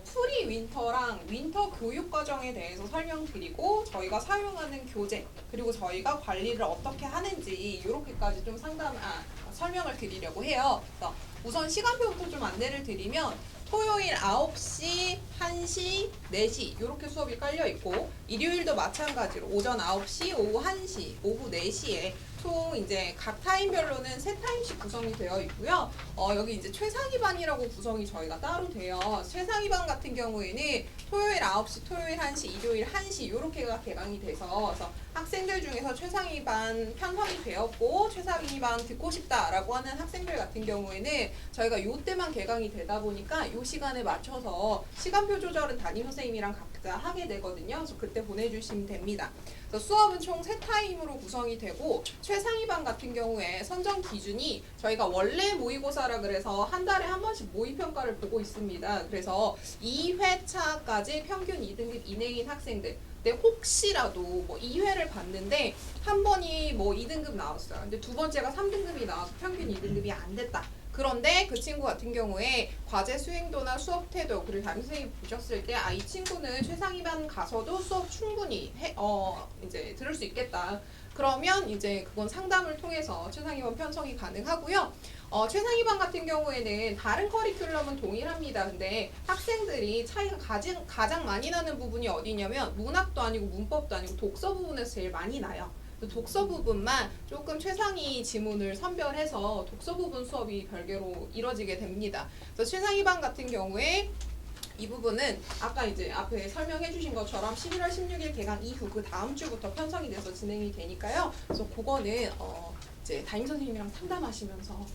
프리 윈터랑 윈터 교육 과정에 대해서 설명드리고 저희가 사용하는 교재 그리고 저희가 관리를 어떻게 하는지 이렇게까지 좀 설명을 드리려고 해요. 그래서 우선 시간표부터 좀 안내를 드리면 토요일 9시, 1시, 4시 이렇게 수업이 깔려 있고 일요일도 마찬가지로 오전 9시, 오후 1시, 오후 4시에 총 이제 각 타임별로는 3타임씩 구성이 되어 있고요. 여기 이제 최상위반이라고 구성이 저희가 따로 돼요. 최상위반 같은 경우에는 토요일 9시, 토요일 1시, 일요일 1시 이렇게가 개강이 돼서 그래서 학생들 중에서 최상위반 편성이 되었고 최상위반 듣고 싶다라고 하는 학생들 같은 경우에는 저희가 요때만 개강이 되다 보니까 요 시간에 맞춰서 시간표 조절은 담임 선생님이랑 각자 하게 되거든요. 그래서 그때 보내주시면 됩니다. 그래서 수업은 총 3타임으로 구성이 되고 최상위반 같은 경우에 선정 기준이 저희가 원래 모의고사라 그래서 한 달에 한 번씩 모의평가를 보고 있습니다. 그래서 2회차까지 평균 2등급 이내인 학생들 근데 혹시라도 뭐 2회를 봤는데 한 번이 뭐 2등급 나왔어요. 근데 두 번째가 3등급이 나와서 평균 2등급이 안 됐다. 그런데 그 친구 같은 경우에 과제 수행도나 수업 태도 그리고 담임 선생님이 보셨을 때 이 친구는 최상위반 가서도 수업 충분히 이제 들을 수 있겠다. 그러면 이제 그건 상담을 통해서 최상위반 편성이 가능하고요. 최상위반 같은 경우에는 다른 커리큘럼은 동일합니다. 근데 학생들이 차이가 가장 많이 나는 부분이 어디냐면 문학도 아니고 문법도 아니고 독서 부분에서 제일 많이 나요. 독서 부분만 조금 최상위 지문을 선별해서 독서 부분 수업이 별개로 이뤄지게 됩니다. 그래서 최상위반 같은 경우에 이 부분은 아까 이제 앞에 설명해 주신 것처럼 11월 16일 개강 이후 그 다음 주부터 편성이 돼서 진행이 되니까요. 그래서 그거는 이제 담임 선생님이랑 상담하시면서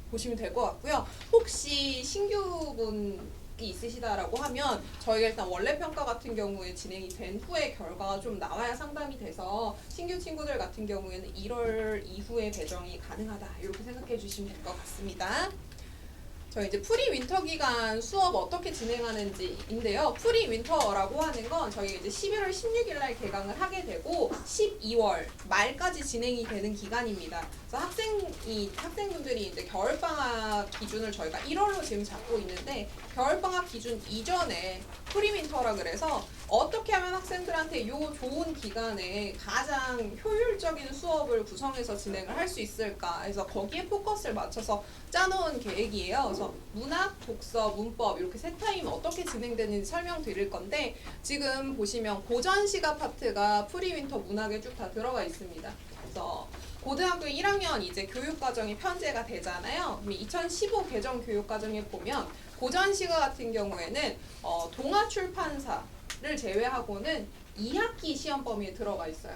보시면 될 것 같고요. 혹시 신규분이 있으시다라고 하면 저희가 일단 원래 평가 같은 경우에 진행이 된 후에 결과가 좀 나와야 상담이 돼서 신규 친구들 같은 경우에는 1월 이후에 배정이 가능하다 이렇게 생각해 주시면 될 것 같습니다. 저희 이제 프리 윈터 기간 수업 어떻게 진행하는지인데요. 프리 윈터라고 하는 건 저희 이제 11월 16일 날 개강을 하게 되고 12월 말까지 진행이 되는 기간입니다. 그래서 학생분들이 이제 겨울 방학 기준을 저희가 1월로 지금 잡고 있는데 겨울 방학 기준 이전에 프리 윈터라 그래서 어떻게 하면 학생들한테 요 좋은 기간에 가장 효율적인 수업을 구성해서 진행을 할 수 있을까 해서 거기에 포커스를 맞춰서 짜놓은 계획이에요. 그래서 문학, 독서, 문법 이렇게 3타임 어떻게 진행되는지 설명드릴 건데 지금 보시면 고전 시가 파트가 프리윈터 문학에 쭉 다 들어가 있습니다. 그래서 고등학교 1학년 이제 교육과정이 편제가 되잖아요. 2015 개정 교육과정에 보면 고전 시가 같은 경우에는 동아출판사를 제외하고는 2학기 시험 범위에 들어가 있어요.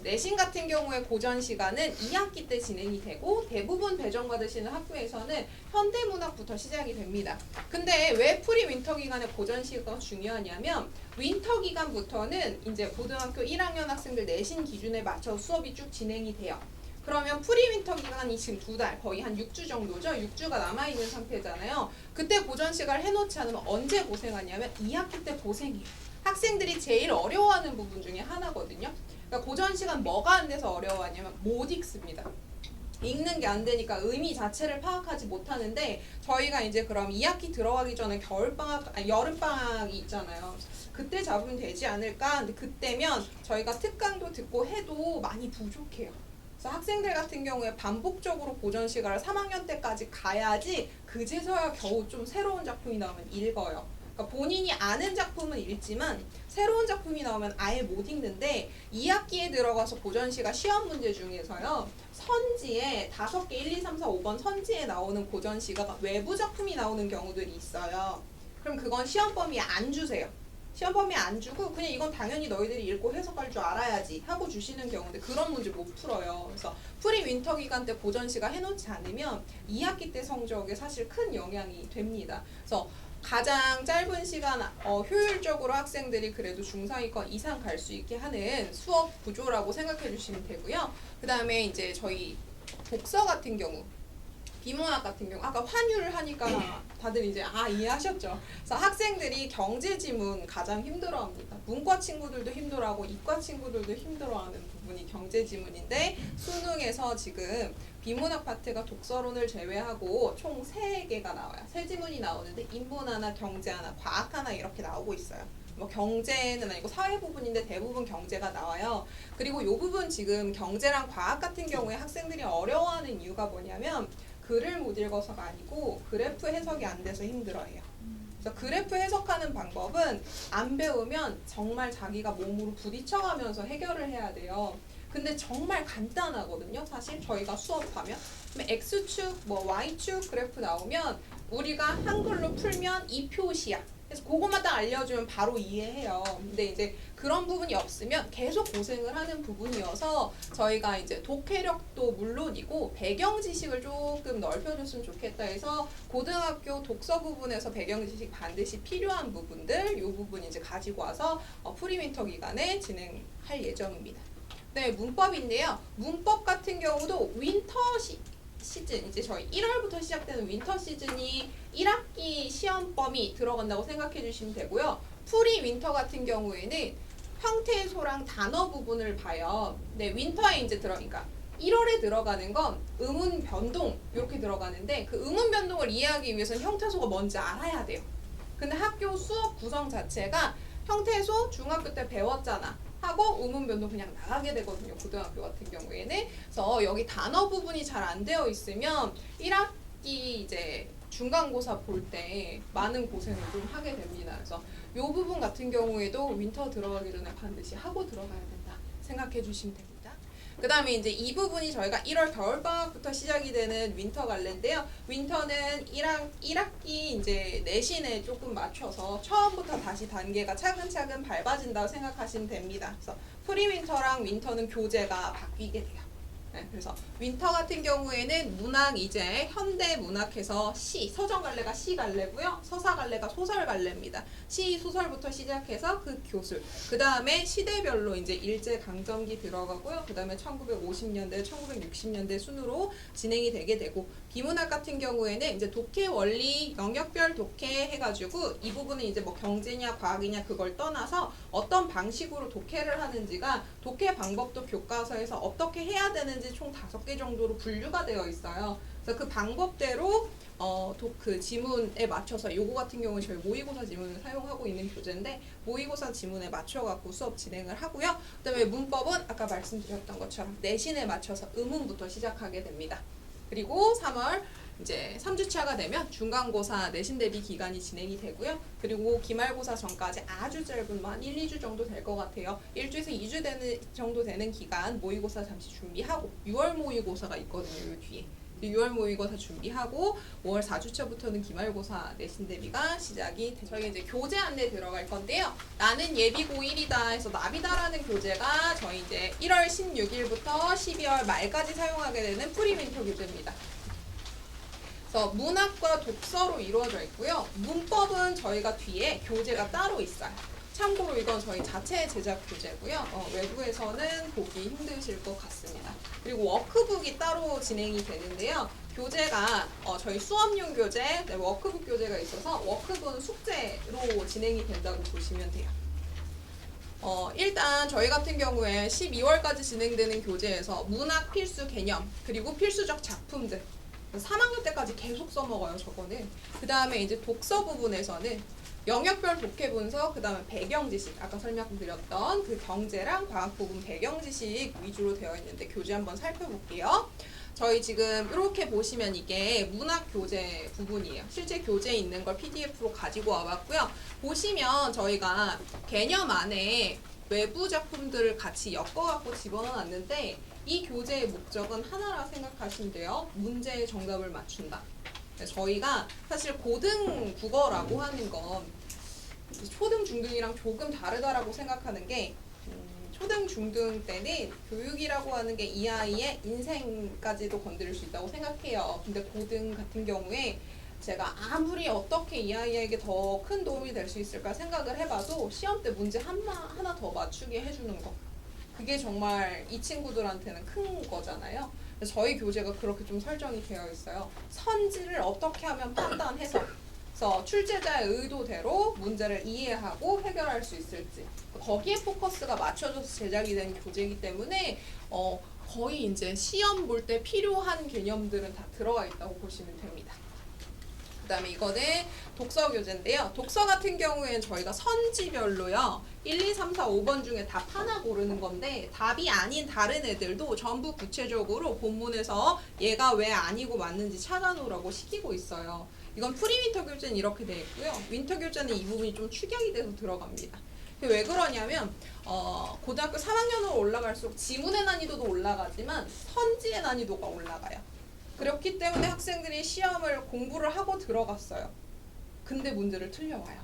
내신 같은 경우에 고전 시간은 2학기 때 진행이 되고 대부분 배정받으시는 학교에서는 현대문학부터 시작이 됩니다. 근데 왜 프리 윈터 기간에 고전 시간이 중요하냐면 윈터 기간부터는 이제 고등학교 1학년 학생들 내신 기준에 맞춰 수업이 쭉 진행이 돼요. 그러면 프리윈터 기간이 지금 2달, 거의 한 6주 정도죠. 6주가 남아있는 상태잖아요. 그때 고전 시간을 해놓지 않으면 언제 고생하냐면 2학기 때 고생해요. 학생들이 제일 어려워하는 부분 중에 하나거든요. 그러니까 고전 시간 뭐가 안 돼서 어려워하냐면 못 읽습니다. 읽는 게 안 되니까 의미 자체를 파악하지 못하는데 저희가 이제 그럼 2학기 들어가기 전에 여름방학이 있잖아요. 그때 잡으면 되지 않을까? 근데 그때면 저희가 특강도 듣고 해도 많이 부족해요. 그래서 학생들 같은 경우에 반복적으로 고전 시간을 3학년 때까지 가야지 그제서야 겨우 좀 새로운 작품이 나오면 읽어요. 그러니까 본인이 아는 작품은 읽지만 새로운 작품이 나오면 아예 못 읽는데 2학기에 들어가서 고전시가 시험 문제 중에서요. 선지에 5개 1, 2, 3, 4, 5번 선지에 나오는 고전시가 외부 작품이 나오는 경우들이 있어요. 그럼 그건 시험 범위에 안 주세요. 시험 범위에 안 주고 그냥 이건 당연히 너희들이 읽고 해석할 줄 알아야지 하고 주시는 경우인데 그런 문제 못 풀어요. 그래서 프리 윈터 기간 때 고전시가 해놓지 않으면 2학기 때 성적에 사실 큰 영향이 됩니다. 그래서 가장 짧은 시간 효율적으로 학생들이 그래도 중상위권 이상 갈 수 있게 하는 수업 구조라고 생각해 주시면 되고요. 그 다음에 이제 저희 독서 같은 경우 비문학 같은 경우 아까 환율 하니까 다들 이제 이해하셨죠? 그래서 학생들이 경제 지문 가장 힘들어합니다. 문과 친구들도 힘들어하고 이과 친구들도 힘들어하는 부분이 경제 지문인데 수능에서 지금 비문학 파트가 독서론을 제외하고 총 3개가 나와요. 3지문이 나오는데 인문 하나, 경제 하나, 과학 하나 이렇게 나오고 있어요. 뭐 경제는 아니고 사회 부분인데 대부분 경제가 나와요. 그리고 이 부분 지금 경제랑 과학 같은 경우에 학생들이 어려워하는 이유가 뭐냐면 글을 못 읽어서가 아니고 그래프 해석이 안 돼서 힘들어해요. 그래서 그래프 해석하는 방법은 안 배우면 정말 자기가 몸으로 부딪혀가면서 해결을 해야 돼요. 근데 정말 간단하거든요. 사실 저희가 수업하면 X축, 뭐 Y축 그래프 나오면 우리가 한글로 풀면 이 표시야. 그래서 그것만 딱 알려주면 바로 이해해요. 근데 이제 그런 부분이 없으면 계속 고생을 하는 부분이어서 저희가 이제 독해력도 물론이고 배경 지식을 조금 넓혀줬으면 좋겠다 해서 고등학교 독서 부분에서 배경 지식 반드시 필요한 부분들 이 부분 이제 가지고 와서 프리윈터 기간에 진행할 예정입니다. 네, 문법인데요. 문법 같은 경우도 윈터 시즌, 이제 저희 1월부터 시작되는 윈터 시즌이 1학기 시험 범위 들어간다고 생각해 주시면 되고요. 프리 윈터 같은 경우에는 형태소랑 단어 부분을 봐요. 네, 윈터에 이제 그러니까 1월에 들어가는 건 음운 변동 이렇게 들어가는데 그 음운 변동을 이해하기 위해서는 형태소가 뭔지 알아야 돼요. 근데 학교 수업 구성 자체가 형태소 중학교 때 배웠잖아. 하고 음운 변동 그냥 나가게 되거든요. 고등학교 같은 경우에는. 그래서 여기 단어 부분이 잘 안 되어 있으면 1학기 이제 중간고사 볼 때 많은 고생을 좀 하게 됩니다. 그래서 이 부분 같은 경우에도 윈터 들어가기 전에 반드시 하고 들어가야 된다 생각해 주시면 됩니다. 그 다음에 이제 이 부분이 저희가 1월 겨울방학부터 시작이 되는 윈터 갈래인데요. 윈터는 1학기 이제 내신에 조금 맞춰서 처음부터 다시 단계가 차근차근 밟아진다고 생각하시면 됩니다. 그래서 프리윈터랑 윈터는 교재가 바뀌게 돼요. 네, 그래서 윈터 같은 경우에는 문학 이제 현대 문학에서 시, 서정 갈래가 시 갈래고요. 서사 갈래가 소설 갈래입니다. 시, 소설부터 시작해서 그 교술. 그 다음에 시대별로 이제 일제 강점기 들어가고요. 그 다음에 1950년대, 1960년대 순으로 진행이 되게 되고 비문학 같은 경우에는 이제 독해 원리 영역별 독해 해가지고 이 부분은 이제 뭐 경제냐 과학이냐 그걸 떠나서 어떤 방식으로 독해를 하는지가 독해 방법도 교과서에서 어떻게 해야 되는지 총 5개 정도로 분류가 되어 있어요. 그래서 그 방법대로 그 지문에 맞춰서 요거 같은 경우는 저희 모의고사 지문을 사용하고 있는 교재인데 모의고사 지문에 맞춰갖고 수업 진행을 하고요. 그 다음에 문법은 아까 말씀드렸던 것처럼 내신에 맞춰서 의문부터 시작하게 됩니다. 그리고 3월 이제 3주차가 되면 중간고사 내신 대비 기간이 진행이 되고요. 그리고 기말고사 전까지 아주 짧은 만 1, 2주 정도 될 것 같아요. 1주에서 2주 정도 되는 기간 모의고사 잠시 준비하고 6월 모의고사가 있거든요. 요 뒤에. 6월 모의고사 준비하고 5월 4주차부터는 기말고사 내신 대비가 시작이 됩니다. 저희 이제 교재 안내 들어갈 건데요. 나는 예비 고1이다 해서 나비다라는 교재가 저희 이제 1월 16일부터 12월 말까지 사용하게 되는 프리윈터 교재입니다. 그래서 문학과 독서로 이루어져 있고요. 문법은 저희가 뒤에 교재가 따로 있어요. 참고로 이건 저희 자체 제작 교재고요. 외부에서는 보기 힘드실 것 같습니다. 그리고 워크북이 따로 진행이 되는데요. 교재가 저희 수업용 교재, 네, 워크북 교재가 있어서 워크북은 숙제로 진행이 된다고 보시면 돼요. 일단 저희 같은 경우에 12월까지 진행되는 교재에서 문학 필수 개념 그리고 필수적 작품들 3학년 때까지 계속 써먹어요. 저거는. 그 다음에 이제 독서 부분에서는 영역별 독해 분석, 그 다음에 배경 지식, 아까 설명드렸던 그 경제랑 과학 부분 배경 지식 위주로 되어 있는데 교재 한번 살펴볼게요. 저희 지금 이렇게 보시면 이게 문학 교재 부분이에요. 실제 교재에 있는 걸 PDF로 가지고 와봤고요. 보시면 저희가 개념 안에 외부 작품들을 같이 엮어갖고 집어넣었는데 이 교재의 목적은 하나라 생각하시면 돼요. 문제의 정답을 맞춘다. 저희가 사실 고등 국어라고 하는 건 초등 중등이랑 조금 다르다라고 생각하는 게 초등 중등 때는 교육이라고 하는 게 이 아이의 인생까지도 건드릴 수 있다고 생각해요. 근데 고등 같은 경우에 제가 아무리 어떻게 이 아이에게 더 큰 도움이 될 수 있을까 생각을 해봐도 시험 때 문제 하나 더 맞추게 해주는 거 그게 정말 이 친구들한테는 큰 거잖아요. 그래서 저희 교재가 그렇게 좀 설정이 되어 있어요. 선지를 어떻게 하면 판단해서 그래서 출제자의 의도대로 문제를 이해하고 해결할 수 있을지 거기에 포커스가 맞춰져서 제작이 된 교재이기 때문에 거의 이제 시험 볼 때 필요한 개념들은 다 들어가 있다고 보시면 됩니다. 그 다음에 이거는 독서 교재인데요. 독서 같은 경우에는 저희가 선지별로요. 1, 2, 3, 4, 5번 중에 답 하나 고르는 건데 답이 아닌 다른 애들도 전부 구체적으로 본문에서 얘가 왜 아니고 맞는지 찾아놓으라고 시키고 있어요. 이건 프리윈터 교재는 이렇게 되어 있고요. 윈터 교재는 이 부분이 좀 축약이 돼서 들어갑니다. 왜 그러냐면 고등학교 3학년으로 올라갈수록 지문의 난이도도 올라가지만 선지의 난이도가 올라가요. 그렇기 때문에 학생들이 시험을 공부를 하고 들어갔어요. 근데 문제를 틀려와요.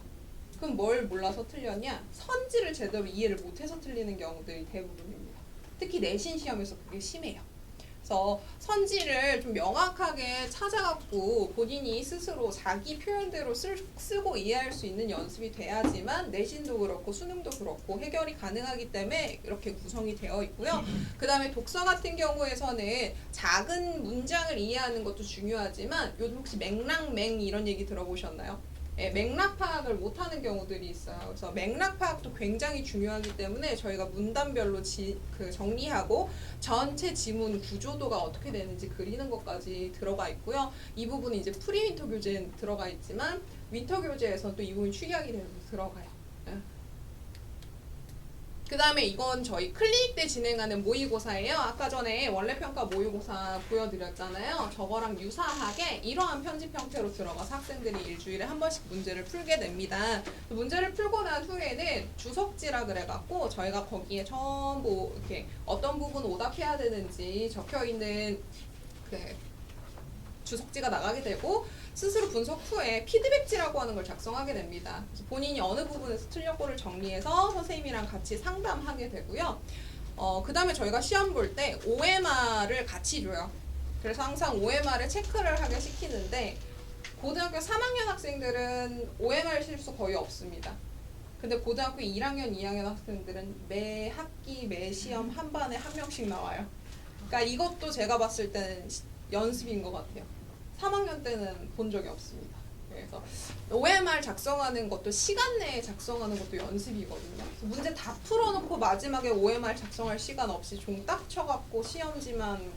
그럼 뭘 몰라서 틀렸냐? 선지를 제대로 이해를 못해서 틀리는 경우들이 대부분입니다. 특히 내신 시험에서 그게 심해요. 그래서 선지를 좀 명확하게 찾아갖고 본인이 스스로 자기 표현대로 쓰고 이해할 수 있는 연습이 돼야지만 내신도 그렇고 수능도 그렇고 해결이 가능하기 때문에 이렇게 구성이 되어 있고요. 그 다음에 독서 같은 경우에서는 작은 문장을 이해하는 것도 중요하지만 요즘 혹시 맥락맹 이런 얘기 들어보셨나요? 예, 맥락 파악을 못하는 경우들이 있어요. 그래서 맥락 파악도 굉장히 중요하기 때문에 저희가 문단별로 정리하고 전체 지문 구조도가 어떻게 되는지 그리는 것까지 들어가 있고요. 이 부분은 이제 프리윈터 교재에 들어가 있지만 윈터 교재에서는 또 이 부분이 축약이 되면서 들어가요. 예. 그 다음에 이건 저희 클리닉 때 진행하는 모의고사예요. 아까 전에 원래평가 모의고사 보여드렸잖아요. 저거랑 유사하게 이러한 편집 형태로 들어가서 학생들이 일주일에 한 번씩 문제를 풀게 됩니다. 문제를 풀고 난 후에는 주석지라 그래갖고 저희가 거기에 전부 이렇게 어떤 부분 오답해야 되는지 적혀있는 주석지가 나가게 되고 스스로 분석 후에 피드백지라고 하는 걸 작성하게 됩니다. 그래서 본인이 어느 부분에서 틀렸고를 정리해서 선생님이랑 같이 상담하게 되고요. 그 다음에 저희가 시험 볼 때 OMR을 같이 줘요. 그래서 항상 OMR을 체크를 하게 시키는데 고등학교 3학년 학생들은 OMR 실수 거의 없습니다. 근데 고등학교 1학년, 2학년 학생들은 매 학기, 매 시험 한 반에 한 명씩 나와요. 그러니까 이것도 제가 봤을 때는 연습인 것 같아요. 3학년 때는 본 적이 없습니다. 그래서 OMR 작성하는 것도 시간 내에 작성하는 것도 연습이거든요. 문제 다 풀어놓고 마지막에 OMR 작성할 시간 없이 종 딱 쳐갖고 시험지에만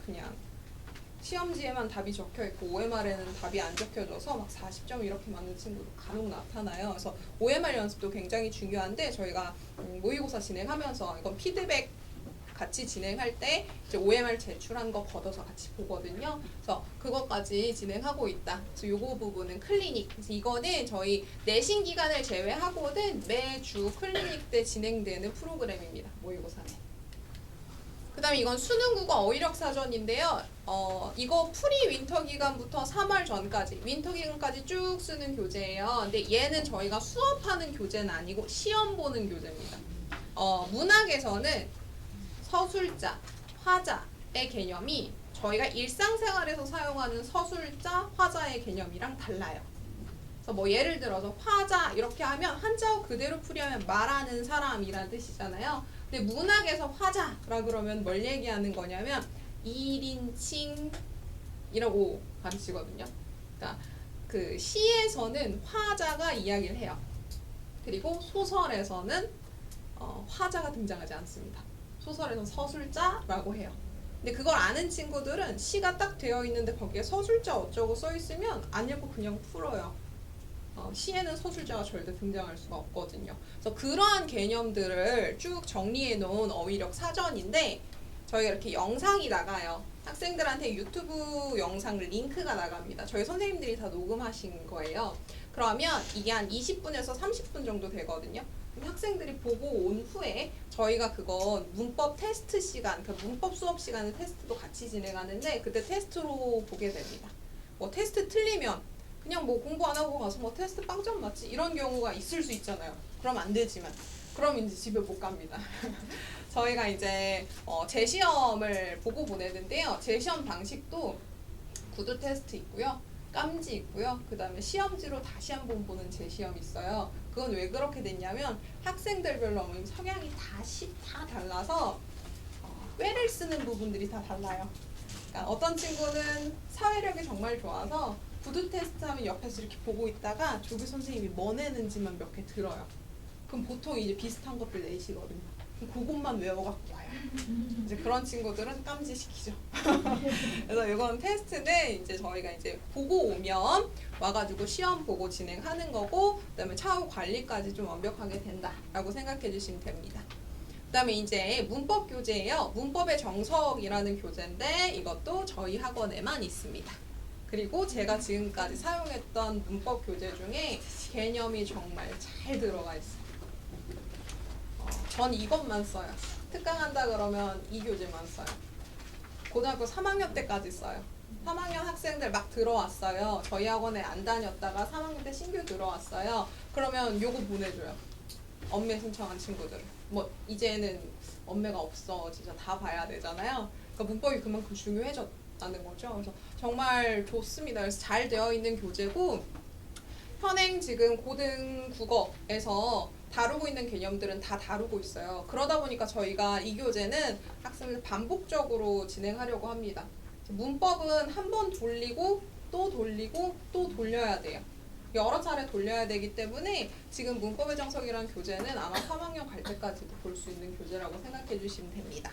답이 적혀있고 OMR에는 답이 안 적혀져서 막 40점 이렇게 맞는 친구도 간혹 나타나요. 그래서 OMR 연습도 굉장히 중요한데 저희가 모의고사 진행하면서 이건 피드백 같이 진행할 때 이제 OMR 제출한 거 걷어서 같이 보거든요. 그래서 그것까지 진행하고 있다. 그래서 요거 부분은 클리닉. 그래서 이거는 저희 내신 기간을 제외하고는 매주 클리닉 때 진행되는 프로그램입니다. 모의고사는. 그 다음에 이건 수능국어 어휘력 사전인데요. 이거 프리 윈터 기간부터 3월 전까지 윈터 기간까지 쭉 쓰는 교재예요. 근데 얘는 저희가 수업하는 교재는 아니고 시험 보는 교재입니다. 문학에서는 서술자, 화자의 개념이 저희가 일상생활에서 사용하는 서술자, 화자의 개념이랑 달라요. 그래서 뭐 예를 들어서 화자 이렇게 하면 한자어 그대로 풀이하면 말하는 사람이란 뜻이잖아요. 근데 문학에서 화자라 그러면 뭘 얘기하는 거냐면 1인칭이라고 가르치거든요. 그러니까 그 시에서는 화자가 이야기를 해요. 그리고 소설에서는 화자가 등장하지 않습니다. 소설에서 서술자라고 해요. 근데 그걸 아는 친구들은 시가 딱 되어 있는데 거기에 서술자 어쩌고 써 있으면 안 읽고 그냥 풀어요. 시에는 서술자가 절대 등장할 수가 없거든요. 그래서 그러한 개념들을 쭉 정리해 놓은 어휘력 사전인데 저희가 이렇게 영상이 나가요. 학생들한테 유튜브 영상 링크가 나갑니다. 저희 선생님들이 다 녹음하신 거예요. 그러면 이게 한 20분에서 30분 정도 되거든요. 학생들이 보고 온 후에 저희가 그건 문법 테스트 시간, 그러니까 문법 수업 시간에 테스트도 같이 진행하는데 그때 테스트로 보게 됩니다. 뭐 테스트 틀리면 그냥 뭐 공부 안 하고 가서 뭐 테스트 빵점 맞지 이런 경우가 있을 수 있잖아요. 그럼 안 되지만 그럼 이제 집에 못 갑니다. 저희가 이제 재시험을 보고 보내는데요. 재시험 방식도 구두 테스트 있고요. 깜지 있고요. 그 다음에 시험지로 다시 한번 보는 재시험이 있어요. 그건 왜 그렇게 됐냐면 학생들별로 성향이 다 달라서 꾀를 쓰는 부분들이 다 달라요. 그러니까 어떤 친구는 사회력이 정말 좋아서 구두 테스트 하면 옆에서 이렇게 보고 있다가 조교 선생님이 뭐 내는지만 몇 개 들어요. 그럼 보통 이제 비슷한 것들 내시거든요. 그럼 그것만 외워갖고 와요. 이제 그런 친구들은 깜지시키죠. 그래서 이건 테스트는 이제 저희가 이제 보고 오면 와가지고 시험 보고 진행하는 거고, 그다음에 차후 관리까지 좀 완벽하게 된다라고 생각해 주시면 됩니다. 그다음에 이제 문법 교재예요. 문법의 정석이라는 교재인데 이것도 저희 학원에만 있습니다. 그리고 제가 지금까지 사용했던 문법 교재 중에 개념이 정말 잘 들어가 있어요. 전 이것만 써요. 특강한다 그러면 이 교재만 써요. 고등학교 3학년 때까지 써요. 3학년 학생들 막 들어왔어요. 저희 학원에 안 다녔다가 3학년 때 신규 들어왔어요. 그러면 요거 보내줘요. 엄매 신청한 친구들. 뭐 이제는 엄매가 없어. 진짜 다 봐야 되잖아요. 그러니까 문법이 그만큼 중요해졌다는 거죠. 그래서 정말 좋습니다. 그래서 잘 되어 있는 교재고, 현행 지금 고등 국어에서 다루고 있는 개념들은 다 다루고 있어요. 그러다 보니까 저희가 이 교재는 학생들 반복적으로 진행하려고 합니다. 문법은 한 번 돌리고 또 돌리고 또 돌려야 돼요. 여러 차례 돌려야 되기 때문에 지금 문법의 정석이라는 교재는 아마 3학년 갈 때까지도 볼 수 있는 교재라고 생각해 주시면 됩니다.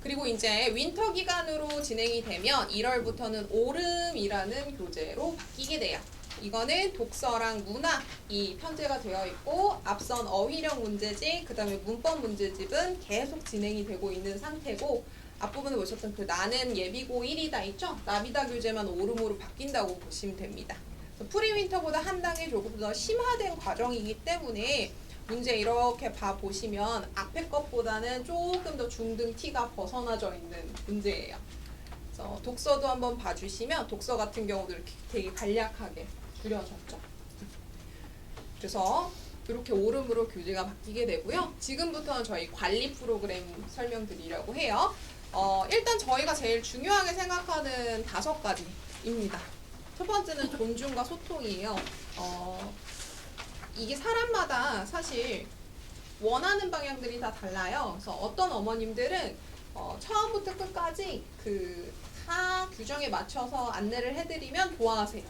그리고 이제 윈터 기간으로 진행이 되면 1월부터는 오름이라는 교재로 바뀌게 돼요. 이거는 독서랑 문화 이 편제가 되어 있고, 앞선 어휘력 문제집, 그 다음에 문법 문제집은 계속 진행이 되고 있는 상태고, 앞부분에 보셨던 그 나는 예비고 1이다 있죠? 나비다 교재만 오름으로 바뀐다고 보시면 됩니다. 프리윈터보다 한 단계 조금 더 심화된 과정이기 때문에 문제 이렇게 봐보시면 앞에 것보다는 조금 더 중등 T가 벗어나져 있는 문제예요. 그래서 독서도 한번 봐주시면 독서 같은 경우도 이렇게 되게 간략하게 줄여졌죠. 그래서 이렇게 오름으로 교재가 바뀌게 되고요. 지금부터는 저희 관리 프로그램 설명드리려고 해요. 일단 저희가 제일 중요하게 생각하는 5가지입니다. 첫 번째는 존중과 소통이에요. 이게 사람마다 사실 원하는 방향들이 다 달라요. 그래서 어떤 어머님들은 처음부터 끝까지 다 규정에 맞춰서 안내를 해드리면 좋아하세요.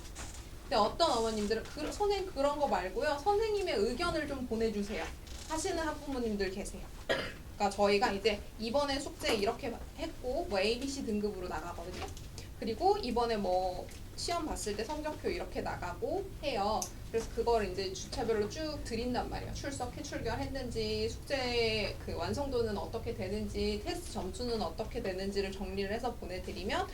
근데 어떤 어머님들은 선생님 그런 거 말고요, 선생님의 의견을 좀 보내주세요 하시는 학부모님들 계세요. 그러니까 저희가 이제 이번에 숙제 이렇게 했고 뭐 ABC 등급으로 나가거든요. 그리고 이번에 뭐 시험 봤을 때 성적표 이렇게 나가고 해요. 그래서 그걸 이제 주차별로 쭉 드린단 말이에요. 출석, 출결했는지, 숙제 그 완성도는 어떻게 되는지, 테스트 점수는 어떻게 되는지를 정리를 해서 보내드리면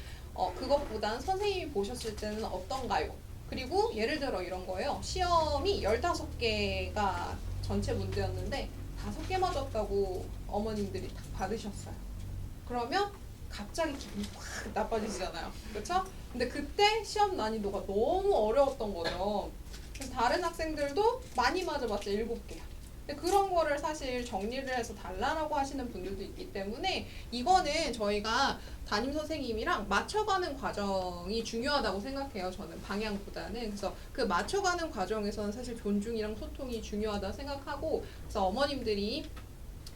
그것보단 선생님이 보셨을 때는 어떤가요? 그리고 예를 들어 이런 거예요. 시험이 15개가 전체 문제였는데 5개 맞았다고 어머님들이 딱 받으셨어요. 그러면 갑자기 기분이 확 나빠지잖아요. 그렇죠? 근데 그때 시험 난이도가 너무 어려웠던 거죠. 그래서 다른 학생들도 많이 맞아봤자 7개야. 근데 그런 거를 사실 정리를 해서 달라라고 하시는 분들도 있기 때문에 이거는 저희가 담임 선생님이랑 맞춰가는 과정이 중요하다고 생각해요. 저는 방향보다는. 그래서 그 맞춰가는 과정에서는 사실 존중이랑 소통이 중요하다고 생각하고, 그래서 어머님들이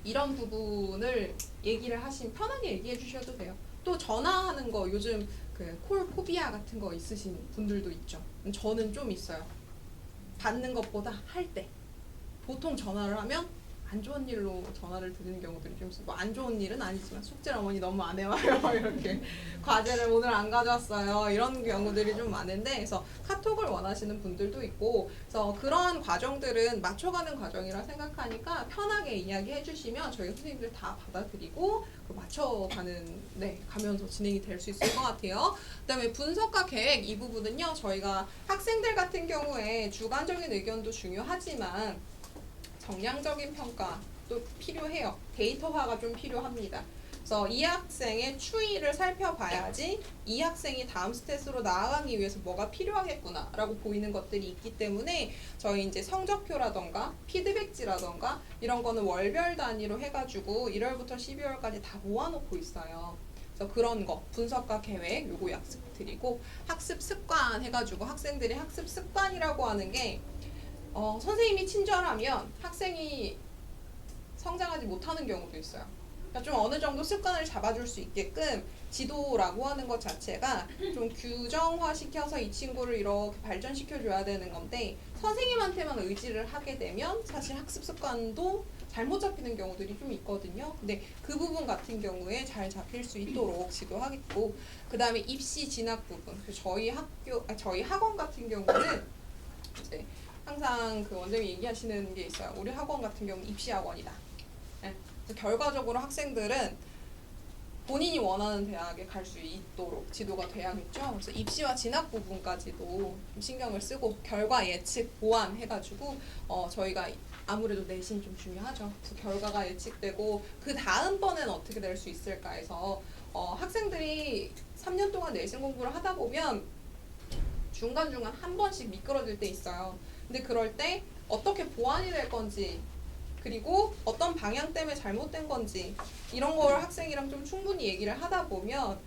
이런 부분을 얘기를 편하게 얘기해 주셔도 돼요. 또 전화하는 거 요즘 그 콜 포비아 같은 거 있으신 분들도 있죠. 저는 좀 있어요. 받는 것보다 할 때. 보통 전화를 하면 안 좋은 일로 전화를 드리는 경우들이 좀 있어요. 뭐 안 좋은 일은 아니지만 숙제를 어머니 너무 안 해와요. 이렇게 과제를 오늘 안 가져왔어요. 이런 경우들이 좀 많은데, 그래서 카톡을 원하시는 분들도 있고, 그래서 그런 과정들은 맞춰가는 과정이라 생각하니까 편하게 이야기해 주시면 저희 선생님들 다 받아들이고 맞춰가는 가면서 진행이 될 수 있을 것 같아요. 그다음에 분석과 계획 이 부분은요, 저희가 학생들 같은 경우에 주관적인 의견도 중요하지만 정량적인 평가도 필요해요. 데이터화가 좀 필요합니다. 그래서 이 학생의 추이를 살펴봐야지 이 학생이 다음 스탯으로 나아가기 위해서 뭐가 필요하겠구나 라고 보이는 것들이 있기 때문에 저희 이제 성적표라던가 피드백지라던가 이런 거는 월별 단위로 해가지고 1월부터 12월까지 다 모아놓고 있어요. 그래서 그런 거 분석과 계획 요거 약속 드리고, 학습 습관 해가지고 학생들이 학습 습관이라고 하는 게 선생님이 친절하면 학생이 성장하지 못하는 경우도 있어요. 그러니까 좀 어느 정도 습관을 잡아줄 수 있게끔 지도라고 하는 것 자체가 좀 규정화 시켜서 이 친구를 이렇게 발전시켜 줘야 되는 건데 선생님한테만 의지를 하게 되면 사실 학습 습관도 잘못 잡히는 경우들이 좀 있거든요. 근데 그 부분 같은 경우에 잘 잡힐 수 있도록 지도하겠고, 그 다음에 입시 진학 부분. 저희 학원 같은 경우는 이제 항상 그 원장님이 얘기하시는 게 있어요. 우리 학원 같은 경우는 입시 학원이다. 네. 그래서 결과적으로 학생들은 본인이 원하는 대학에 갈 수 있도록 지도가 돼야겠죠. 그래서 입시와 진학 부분까지도 좀 신경을 쓰고 결과 예측 보완해가지고 저희가 아무래도 내신 좀 중요하죠. 그래서 결과가 예측되고 그 다음번엔 어떻게 될 수 있을까 해서 학생들이 3년 동안 내신 공부를 하다 보면 중간중간 한 번씩 미끄러질 때 있어요. 근데 그럴 때 어떻게 보완이 될 건지 그리고 어떤 방향 때문에 잘못된 건지 이런 걸 학생이랑 좀 충분히 얘기를 하다 보면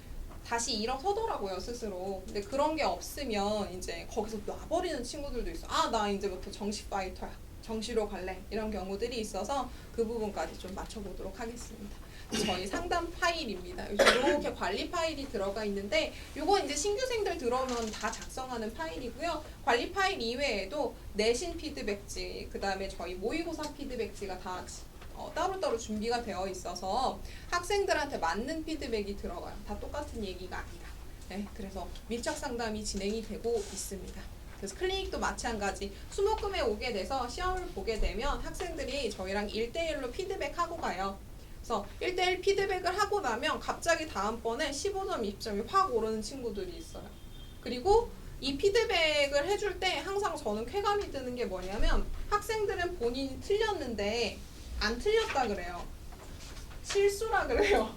다시 일어서더라고요, 스스로. 근데 그런 게 없으면 이제 거기서 놔버리는 친구들도 있어. 아, 나 이제부터 정시 파이터야. 정시로 갈래. 이런 경우들이 있어서 그 부분까지 좀 맞춰보도록 하겠습니다. 저희 상담 파일입니다. 이렇게 관리 파일이 들어가 있는데 요건 이제 신규생들 들어오면 다 작성하는 파일이고요. 관리 파일 이외에도 내신 피드백지, 그 다음에 저희 모의고사 피드백지가 다 따로따로 준비가 되어 있어서 학생들한테 맞는 피드백이 들어가요. 다 똑같은 얘기가 아니라. 네, 그래서 밀착 상담이 진행이 되고 있습니다. 그래서 클리닉도 마찬가지. 수목금에 오게 돼서 시험을 보게 되면 학생들이 저희랑 1대1로 피드백하고 가요. 그래서 1대1 피드백을 하고 나면 갑자기 다음번에 15점, 20점이 확 오르는 친구들이 있어요. 그리고 이 피드백을 해줄 때 항상 저는 쾌감이 드는 게 뭐냐면 학생들은 본인이 틀렸는데 안 틀렸다 그래요. 실수라 그래요.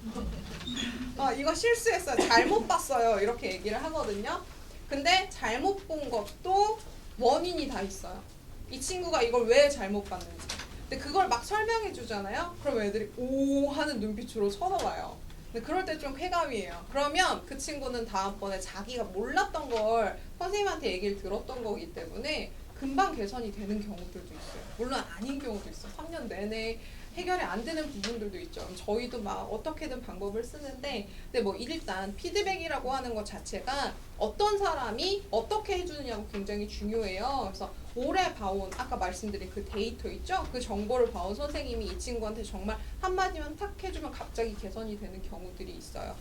이거 실수했어요. 잘못 봤어요. 이렇게 얘기를 하거든요. 근데 잘못 본 것도 원인이 다 있어요. 이 친구가 이걸 왜 잘못 봤는지. 근데 그걸 막 설명해 주잖아요. 그럼 애들이 오 하는 눈빛으로 쳐다봐요. 근데 그럴 때 좀 쾌감이에요. 그러면 그 친구는 다음번에 자기가 몰랐던 걸 선생님한테 얘기를 들었던 거기 때문에 금방 개선이 되는 경우들도 있어요. 물론 아닌 경우도 있어요. 3년 내내 해결이 안 되는 부분들도 있죠. 저희도 막 어떻게든 방법을 쓰는데, 근데 뭐 일단 피드백이라고 하는 것 자체가 어떤 사람이 어떻게 해주느냐가 굉장히 중요해요. 그래서 오래 봐온 아까 말씀드린 그 데이터 있죠? 그 정보를 봐온 선생님이 이 친구한테 정말 한마디만 탁 해주면 갑자기 개선이 되는 경우들이 있어요.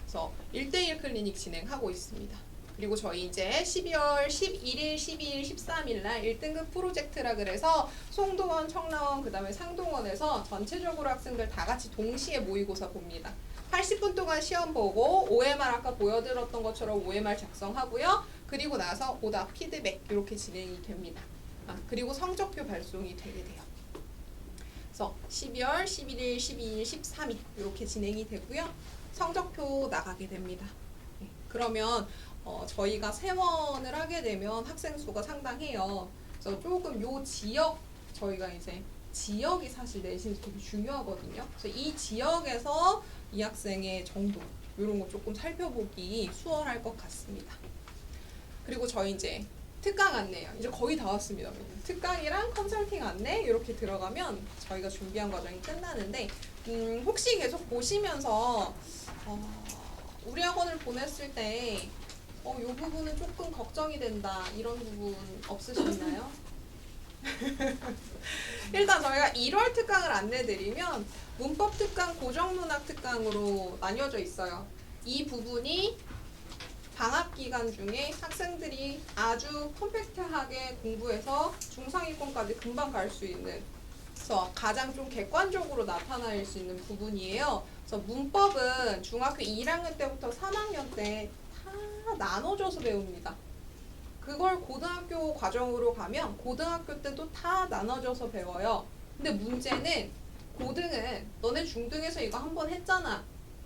그래서 1대1 클리닉 진행하고 있습니다. 그리고 저희 이제 12월 11일, 12일, 13일 날 1등급 프로젝트라 그래서 송도원, 청라원, 그 다음에 상동원에서 전체적으로 학생들 다 같이 동시에 모의고사 봅니다. 80분 동안 시험 보고 OMR 아까 보여드렸던 것처럼 OMR 작성하고요. 그리고 나서 오답, 피드백 이렇게 진행이 됩니다. 그리고 성적표 발송이 되게 돼요. 그래서 12월, 11일, 12일, 13일 이렇게 진행이 되고요. 성적표 나가게 됩니다. 그러면 저희가 세원을 하게 되면 학생 수가 상당해요. 그래서 조금 요 지역 저희가 이제 지역이 사실 내신이 되게 중요하거든요. 그래서 이 지역에서 이 학생의 정도 이런 거 조금 살펴보기 수월할 것 같습니다. 그리고 저희 이제 특강 안내요. 이제 거의 다 왔습니다. 특강이랑 컨설팅 안내 이렇게 들어가면 저희가 준비한 과정이 끝나는데 혹시 계속 보시면서 우리 학원을 보냈을 때 이 부분은 조금 걱정이 된다 이런 부분 없으셨나요? 일단 저희가 1월 특강을 안내드리면 문법 특강, 고정문학 특강으로 나뉘어져 있어요. 이 부분이 방학 기간 중에 학생들이 아주 컴팩트하게 공부해서 중상위권까지 금방 갈 수 있는, 그래서 가장 좀 객관적으로 나타날 수 있는 부분이에요. 그래서 문법은 중학교 1학년 때부터 3학년 때 다 나눠줘서 배웁니다. 그걸 고등학교 과정으로 가면 고등학교 때도 다 나눠져서 배워요. 근데 문제는 고등은 너네 중등에서 이거 한번 했잖아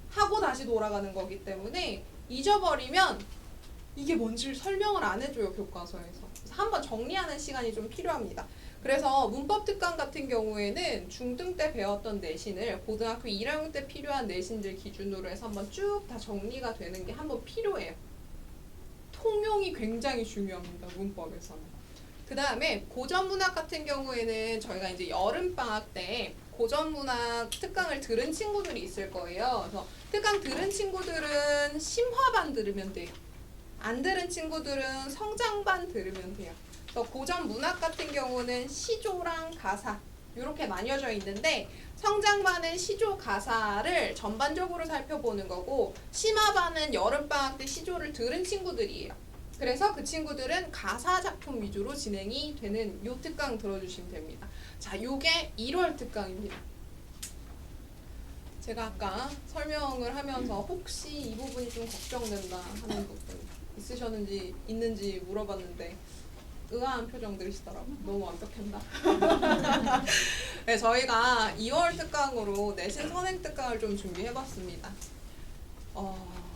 하고 다시 돌아가는 거기 때문에 잊어버리면 이게 뭔지 설명을 안 해줘요, 교과서에서. 그래서 한번 정리하는 시간이 좀 필요합니다. 그래서 문법 특강 같은 경우에는 중등 때 배웠던 내신을 고등학교 1학년 때 필요한 내신들 기준으로 해서 한번 쭉 다 정리가 되는 게 한번 필요해요. 통용이 굉장히 중요합니다, 문법에서는. 그 다음에 고전문학 같은 경우에는 저희가 이제 여름방학 때 고전문학 특강을 들은 친구들이 있을 거예요. 그래서 특강 들은 친구들은 심화반 들으면 돼요. 안 들은 친구들은 성장반 들으면 돼요. 그래서 고전 문학 같은 경우는 시조랑 가사 이렇게 나뉘어져 있는데 성장반은 시조 가사를 전반적으로 살펴보는 거고 심화반은 여름방학 때 시조를 들은 친구들이에요. 그래서 그 친구들은 가사 작품 위주로 진행이 되는 요 특강 들어주시면 됩니다. 자, 요게 1월 특강입니다. 제가 아까 설명을 하면서 혹시 이 부분이 좀 걱정된다 하는 부분 있는지 물어봤는데 의아한 표정들이시더라고요. 너무 완벽했나? 네, 저희가 2월 특강으로 내신 선행 특강을 좀 준비해봤습니다.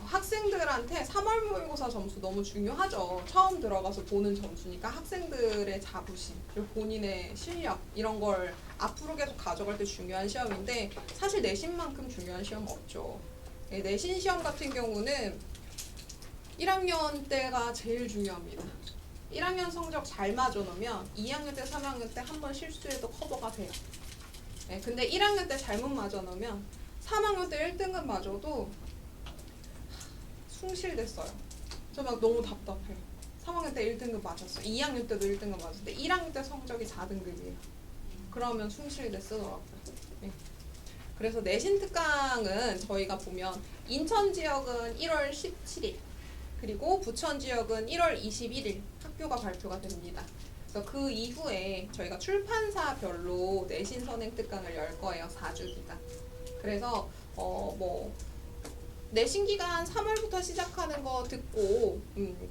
학생들한테 3월 모의고사 점수 너무 중요하죠. 처음 들어가서 보는 점수니까 학생들의 자부심, 그리고 본인의 실력 이런 걸 앞으로 계속 가져갈 때 중요한 시험인데 사실 내신만큼 중요한 시험 없죠. 네, 내신 시험 같은 경우는 1학년 때가 제일 중요합니다. 1학년 성적 잘 맞아놓으면 2학년 때, 3학년 때 한 번 실수해도 커버가 돼요. 네, 근데 1학년 때 잘못 맞아놓으면 3학년 때 1등급 맞아도 숭실됐어요. 저 막 너무 답답해요. 3학년 때 1등급 맞았어요. 2학년 때도 1등급 맞았는데 1학년 때 성적이 4등급이에요. 그러면 숭실돼 쓰더라고요. 네. 그래서 내신 특강은 저희가 보면 인천 지역은 1월 17일 그리고 부천 지역은 1월 21일 학교가 발표가 됩니다. 그래서 그 이후에 저희가 출판사별로 내신 선행 특강을 열 거예요. 4주 기간. 그래서 내신 기간 3월부터 시작하는 거 듣고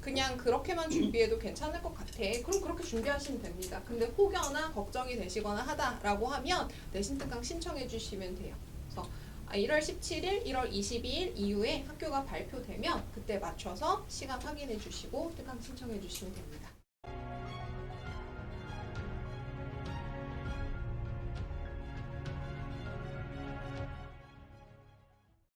그냥 그렇게만 준비해도 괜찮을 것 같아. 그럼 그렇게 준비하시면 됩니다. 근데 혹여나 걱정이 되시거나 하다라고 하면 내신 특강 신청해 주시면 돼요. 그래서 1월 17일, 1월 22일 이후에 학교가 발표되면 그때 맞춰서 시간 확인해 주시고 특강 신청해 주시면 됩니다.